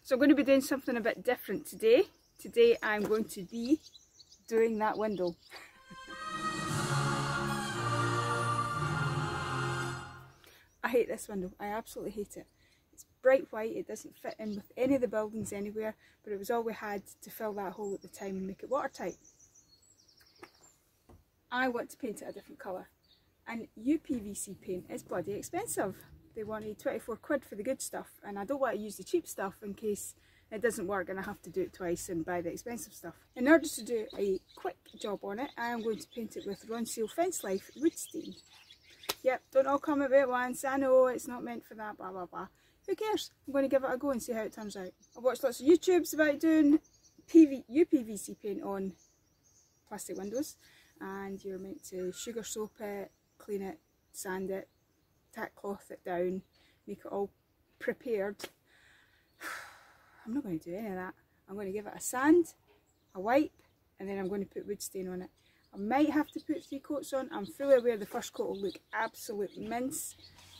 So I'm going to be doing something a bit different today. Today I'm going to be doing that window. I hate this window. I absolutely hate it. It's bright white, it doesn't fit in with any of the buildings anywhere, but it was all we had to fill that hole at the time and make it watertight. I want to paint it a different colour, and UPVC paint is bloody expensive. They wanted 24 quid for the good stuff, and I don't want to use the cheap stuff in case it doesn't work and I have to do it twice and buy the expensive stuff. In order to do a quick job on it, I am going to paint it with Ronseal Fence Life Woodstained. Yep, don't all come at me at once. I know it's not meant for that, blah blah blah. Who cares? I'm going to give it a go and see how it turns out. I've watched lots of YouTubes about doing UPVC paint on plastic windows, and you're meant to sugar soap it, clean it, sand it, tack cloth it down, make it all prepared. I'm not going to do any of that. I'm going to give it a sand, a wipe, and then I'm going to put wood stain on it. I might have to put 3 coats on. I'm fully aware the first coat will look absolute mince.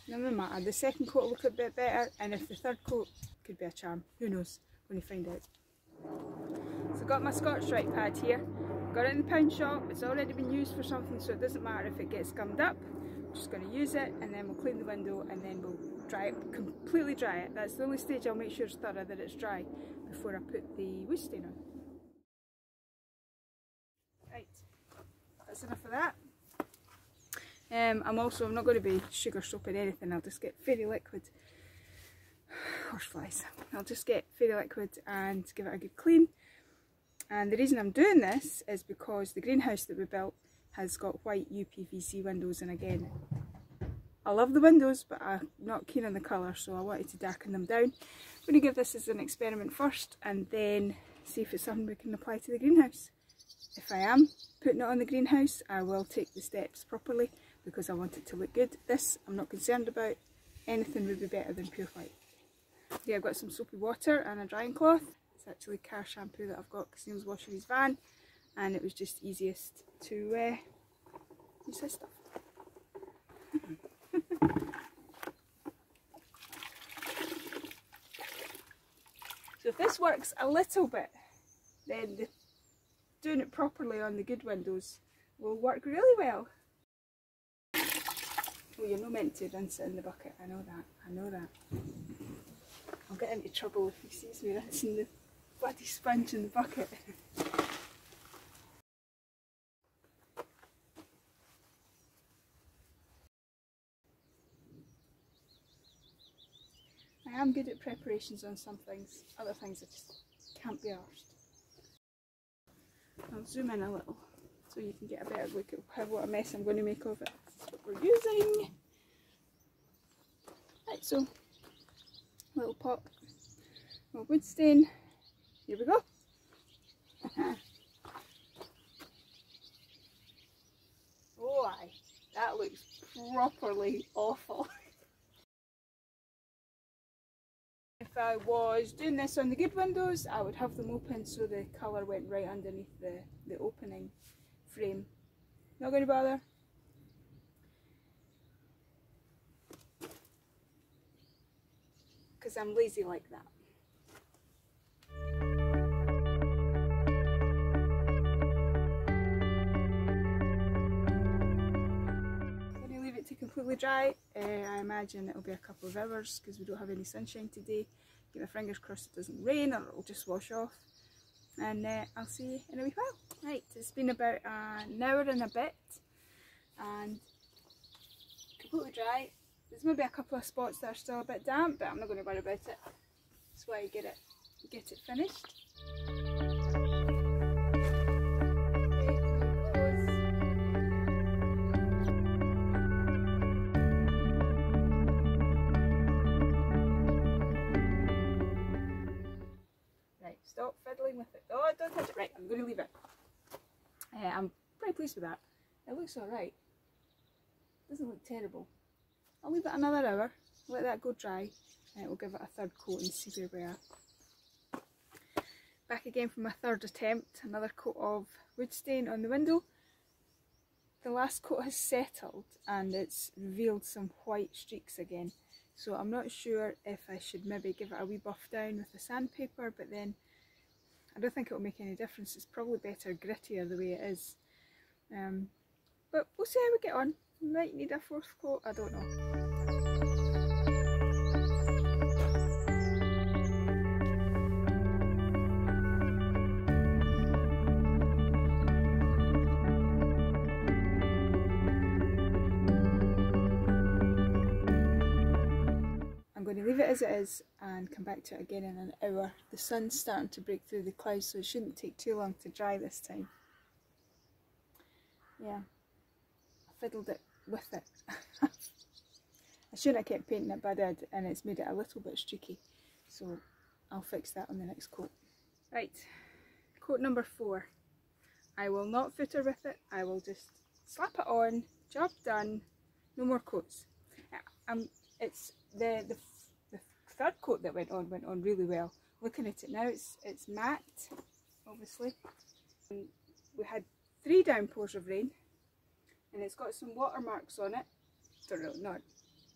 No matter, the second coat will look a bit better, and if the third coat could be a charm. Who knows? When you find out. So I've got my Scotch-Brite pad here. Got it in the pound shop. It's already been used for something, so it doesn't matter if it gets gummed up. I'm just going to use it, and then we'll clean the window, and then we'll dry it, completely dry it. That's the only stage I'll make sure it's thorough, that it's dry before I put the wood stain on. Right. That's enough of that. I'm not going to be sugar soaping anything. I'll just get fairy liquid. Horseflies. I'll just get fairy liquid and give it a good clean. And the reason I'm doing this is because the greenhouse that we built has got white UPVC windows, and again, I love the windows, but I'm not keen on the colour, so I wanted to darken them down. I'm going to give this as an experiment first, and then see if it's something we can apply to the greenhouse. If I am putting it on the greenhouse, I will take the steps properly because I want it to look good. This I'm not concerned about. Anything would be better than pure white. Yeah, I've got some soapy water and a drying cloth. It's actually car shampoo that I've got because Neil's washing his van, and it was just easiest to use this stuff. So if this works a little bit, then doing it properly on the good windows will work really well. Oh, you're not meant to rinse it in the bucket, I know that, I know that. I'll get into trouble if he sees me rinsing the bloody sponge in the bucket. I am good at preparations on some things, other things I just can't be arsed. I'll zoom in a little so you can get a better look at what a mess I'm going to make of it. That's what we're using. Right, so little pot of wood stain. Here we go. Oh aye, that looks properly awful. If I was doing this on the good windows, I would have them open so the colour went right underneath the opening frame. Not going to bother. Because I'm lazy like that. I'm going to leave it to completely dry. I imagine it'll be a couple of hours because we don't have any sunshine today. Get my fingers crossed it doesn't rain or it'll just wash off. And I'll see you in a wee while. Right, it's been about an hour and a bit and completely dry. There's maybe a couple of spots that are still a bit damp, but I'm not going to worry about it. That's why I get it finished. Right, stop fiddling with it. Oh, don't touch it. Right, I'm going to leave it. I'm pretty pleased with that. It looks alright. Doesn't look terrible. I'll leave it another hour, let that go dry, and we'll give it a third coat and see where we are. Back again for my third attempt, another coat of wood stain on the window. The last coat has settled and it's revealed some white streaks again. So I'm not sure if I should maybe give it a wee buff down with the sandpaper, but then I don't think it will make any difference. It's probably better grittier the way it is. But we'll see how we get on. Might need a fourth coat, I don't know. I'm going to leave it as it is and come back to it again in an hour. The sun's starting to break through the clouds, so it shouldn't take too long to dry this time. Yeah, I fiddled it with it. I shouldn't have kept painting it, but I did, and it's made it a little bit streaky. So I'll fix that on the next coat. Right, coat number 4. I will not footer with it. I will just slap it on. Job done. No more coats. It's the third coat that went on really well. Looking at it now, it's matte, obviously. And we had 3 downpours of rain, and it's got some watermarks on it. Don't really, not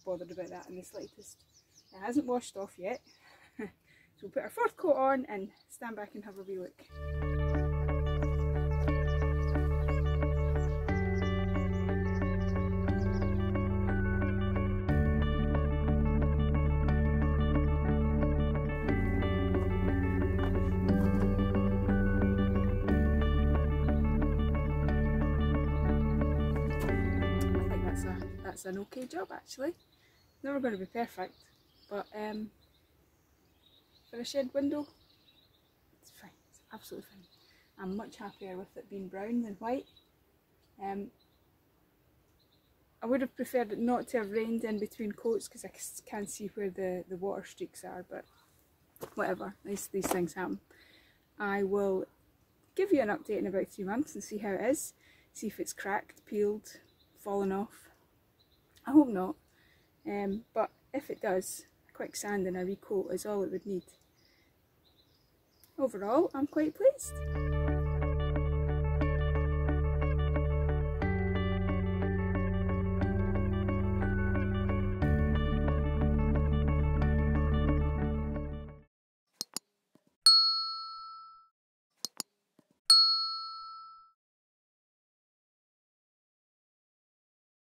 bothered about that in the slightest. It hasn't washed off yet. So we'll put our 4th coat on and stand back and have a wee look. That's an okay job actually. Never going to be perfect, but for a shed window, it's fine. It's absolutely fine. I'm much happier with it being brown than white. I would have preferred it not to have rained in between coats because I can see where the water streaks are, but whatever, these things happen. I will give you an update in about 3 months and see how it is, see if it's cracked, peeled, fallen off. I hope not, but if it does, a quick sand and a recoat is all it would need. Overall, I'm quite pleased.